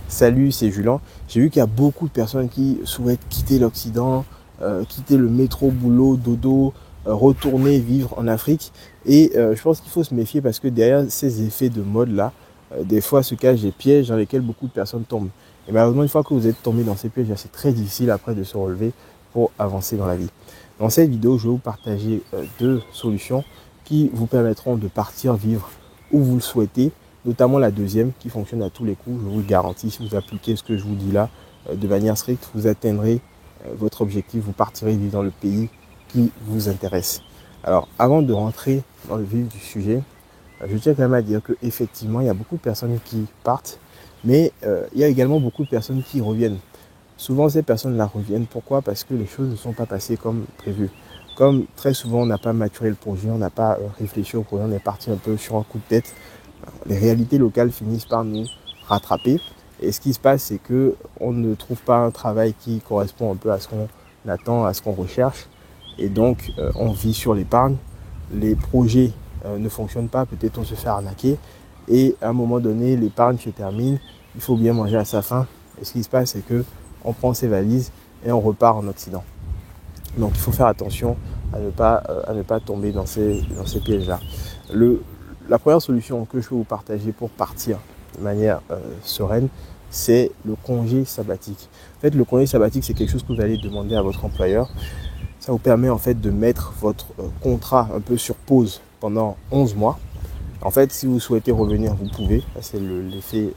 Salut, c'est Julien. J'ai vu qu'il y a beaucoup de personnes qui souhaitent quitter l'Occident, quitter le métro, boulot, dodo, retourner vivre en Afrique. Et je pense qu'il faut se méfier parce que derrière ces effets de mode-là, des fois se cachent des pièges dans lesquels beaucoup de personnes tombent. Et malheureusement, une fois que vous êtes tombé dans ces pièges, c'est très difficile après de se relever pour avancer dans la vie. Dans cette vidéo, je vais vous partager deux solutions qui vous permettront de partir vivre où vous le souhaitez, notamment la deuxième qui fonctionne à tous les coups. Je vous le garantis, si vous appliquez ce que je vous dis là de manière stricte, vous atteindrez votre objectif, vous partirez vivre dans le pays qui vous intéresse. Alors, avant de rentrer dans le vif du sujet, je tiens quand même à dire qu'effectivement, il y a beaucoup de personnes qui partent, mais il y a également beaucoup de personnes qui reviennent. Souvent, ces personnes-là reviennent. Pourquoi? Parce que les choses ne sont pas passées comme prévu. Comme très souvent, on n'a pas maturé le projet, on n'a pas réfléchi au projet, on est parti un peu sur un coup de tête. Les réalités locales finissent par nous rattraper. Et ce qui se passe, c'est qu'on ne trouve pas un travail qui correspond un peu à ce qu'on attend, à ce qu'on recherche. Et donc, on vit sur l'épargne. Les projets ne fonctionnent pas, peut-être on se fait arnaquer. Et à un moment donné, l'épargne se termine. Il faut bien manger à sa faim. Et ce qui se passe, c'est qu'on prend ses valises et on repart en Occident. Donc, il faut faire attention à ne pas tomber dans ces pièges-là. La première solution que je peux vous partager pour partir de manière sereine, c'est le congé sabbatique. En fait, le congé sabbatique, c'est quelque chose que vous allez demander à votre employeur. Ça vous permet en fait de mettre votre contrat un peu sur pause pendant 11 mois. En fait, si vous souhaitez revenir, vous pouvez. C'est l'effet,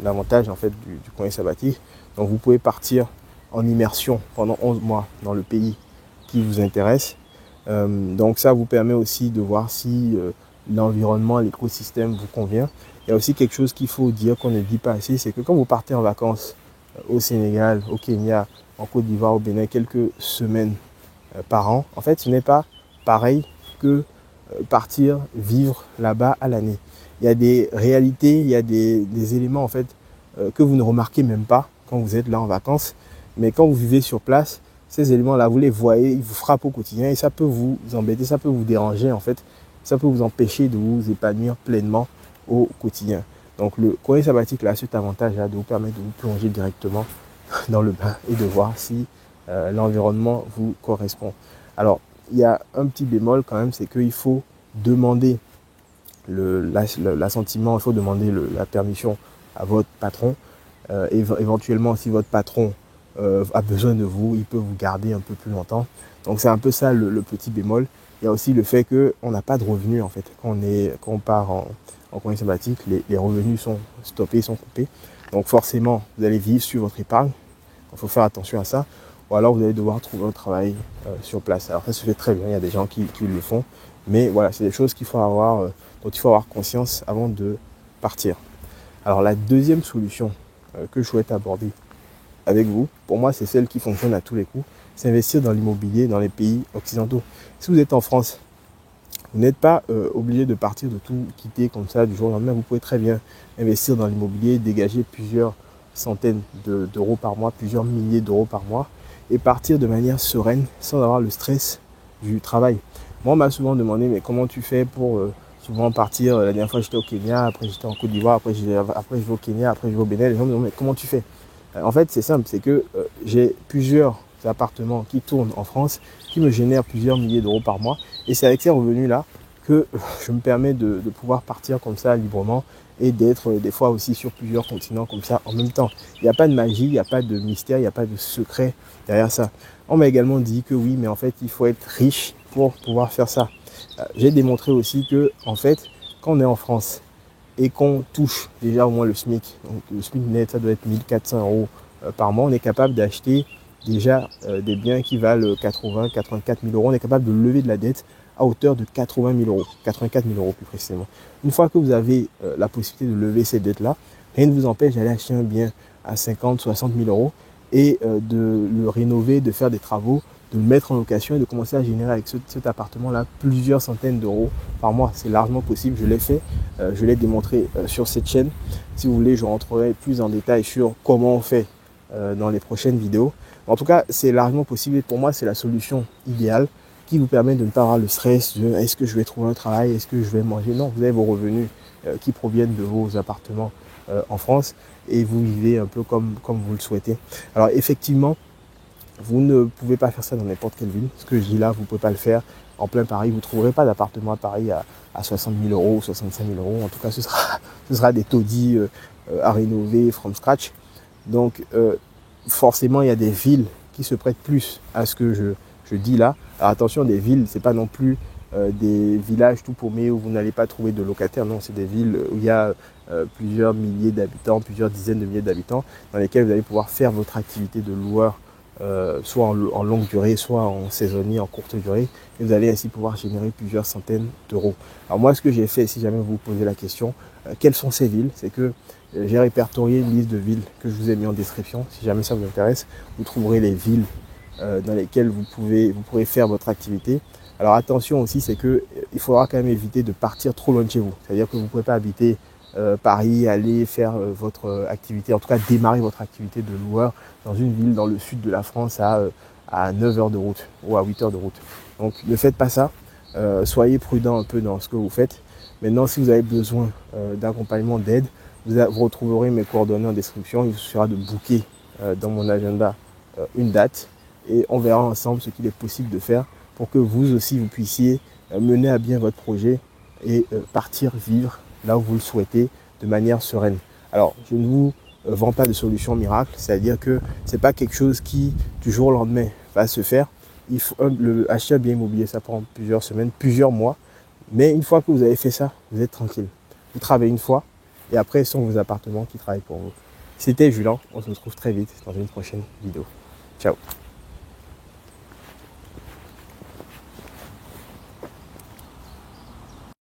l'avantage en fait du congé sabbatique. Donc, vous pouvez partir en immersion pendant 11 mois dans le pays qui vous intéresse. Donc, ça vous permet aussi de voir si l'environnement, l'écosystème vous convient. Il y a aussi quelque chose qu'il faut dire qu'on ne dit pas assez, c'est que quand vous partez en vacances au Sénégal, au Kenya, en Côte d'Ivoire, au Bénin, quelques semaines par an, en fait, ce n'est pas pareil que partir vivre là-bas à l'année. Il y a des réalités, il y a des éléments en fait que vous ne remarquez même pas quand vous êtes là en vacances, mais quand vous vivez sur place, ces éléments-là, vous les voyez, ils vous frappent au quotidien et ça peut vous embêter, ça peut vous déranger en fait. Ça peut vous empêcher de vous épanouir pleinement au quotidien. Donc le congé sabbatique là, cet avantage-là de vous permettre de vous plonger directement dans le bain et de voir si l'environnement vous correspond. Alors, il y a un petit bémol quand même, c'est qu'il faut demander l'assentiment, il faut demander la permission à votre patron. Éventuellement, si votre patron a besoin de vous, il peut vous garder un peu plus longtemps. Donc c'est un peu ça le petit bémol. Il y a aussi le fait qu'on n'a pas de revenus en fait. Quand on part en congé sabbatique, les revenus sont stoppés, sont coupés. Donc forcément, vous allez vivre sur votre épargne. Il faut faire attention à ça. Ou alors vous allez devoir trouver un travail sur place. Alors ça se fait très bien, il y a des gens qui le font. Mais voilà, c'est des choses qu'il faut dont il faut avoir conscience avant de partir. Alors la deuxième solution que je souhaite aborder avec vous, pour moi c'est celle qui fonctionne à tous les coups, c'est investir dans l'immobilier dans les pays occidentaux. Si vous êtes en France, vous n'êtes pas obligé de partir, de tout quitter comme ça du jour au lendemain. Vous pouvez très bien investir dans l'immobilier, dégager plusieurs centaines d'euros par mois, plusieurs milliers d'euros par mois et partir de manière sereine sans avoir le stress du travail. Moi, on m'a souvent demandé, mais comment tu fais pour souvent partir? La dernière fois, j'étais au Kenya, après j'étais en Côte d'Ivoire, après je vais au Kenya, après je vais au Bénin. Les gens me demandent, mais comment tu fais? En fait, c'est simple, c'est que j'ai plusieurs appartements qui tournent en France, qui me génèrent plusieurs milliers d'euros par mois. Et c'est avec ces revenus-là que je me permets de pouvoir partir comme ça librement et d'être des fois aussi sur plusieurs continents comme ça en même temps. Il n'y a pas de magie, il n'y a pas de mystère, il n'y a pas de secret derrière ça. On m'a également dit que oui, mais en fait, il faut être riche pour pouvoir faire ça. J'ai démontré aussi que, en fait, quand on est en France et qu'on touche déjà au moins le SMIC, donc le SMIC net, ça doit être 1400 euros par mois, on est capable d'acheter déjà des biens qui valent 80, 84 000 euros. On est capable de lever de la dette à hauteur de 80 000 euros, 84 000 euros plus précisément. Une fois que vous avez la possibilité de lever ces dettes-là, rien ne vous empêche d'aller acheter un bien à 50, 60 000 euros et de le rénover, de faire des travaux, de le mettre en location et de commencer à générer avec cet appartement-là plusieurs centaines d'euros par mois. C'est largement possible, je l'ai fait, je l'ai démontré sur cette chaîne. Si vous voulez, je rentrerai plus en détail sur comment on fait dans les prochaines vidéos. En tout cas, c'est largement possible et pour moi, c'est la solution idéale qui vous permet de ne pas avoir le stress de est-ce que je vais trouver un travail, est-ce que je vais manger. Non, vous avez vos revenus qui proviennent de vos appartements en France et vous vivez un peu comme vous le souhaitez. Alors effectivement, vous ne pouvez pas faire ça dans n'importe quelle ville. Ce que je dis là, vous ne pouvez pas le faire en plein Paris. Vous ne trouverez pas d'appartement à Paris à 60 000 euros ou 65 000 euros. En tout cas, ce sera des taudis à rénover from scratch. Donc, forcément, il y a des villes qui se prêtent plus à ce que je dis là. Alors attention, des villes, c'est pas non plus des villages tout paumés où vous n'allez pas trouver de locataires. Non, c'est des villes où il y a plusieurs milliers d'habitants, plusieurs dizaines de milliers d'habitants, dans lesquels vous allez pouvoir faire votre activité de loueur, soit en longue durée, soit en saisonnier, en courte durée, et vous allez ainsi pouvoir générer plusieurs centaines d'euros. Alors moi, ce que j'ai fait, si jamais vous vous posez la question, quelles sont ces villes, c'est que j'ai répertorié une liste de villes que je vous ai mis en description. Si jamais ça vous intéresse, vous trouverez les villes dans lesquelles vous pourrez faire votre activité. Alors attention aussi, c'est que il faudra quand même éviter de partir trop loin de chez vous. C'est-à-dire que vous ne pouvez pas habiter Paris, aller faire votre activité, en tout cas démarrer votre activité de loueur dans une ville dans le sud de la France à 9 heures de route ou à 8 heures de route. Donc ne faites pas ça. Soyez prudent un peu dans ce que vous faites. Maintenant, si vous avez besoin d'accompagnement, d'aide, vous retrouverez mes coordonnées en description. Il vous suffira de booker dans mon agenda une date et on verra ensemble ce qu'il est possible de faire pour que vous aussi vous puissiez mener à bien votre projet et partir vivre là où vous le souhaitez de manière sereine. Alors, je ne vous vends pas de solution miracle, c'est-à-dire que ce n'est pas quelque chose qui, du jour au lendemain, va se faire. Acheter un bien immobilier, ça prend plusieurs semaines, plusieurs mois. Mais une fois que vous avez fait ça, vous êtes tranquille. Vous travaillez une fois et après, ce sont vos appartements qui travaillent pour vous. C'était Julien, on se retrouve très vite dans une prochaine vidéo. Ciao.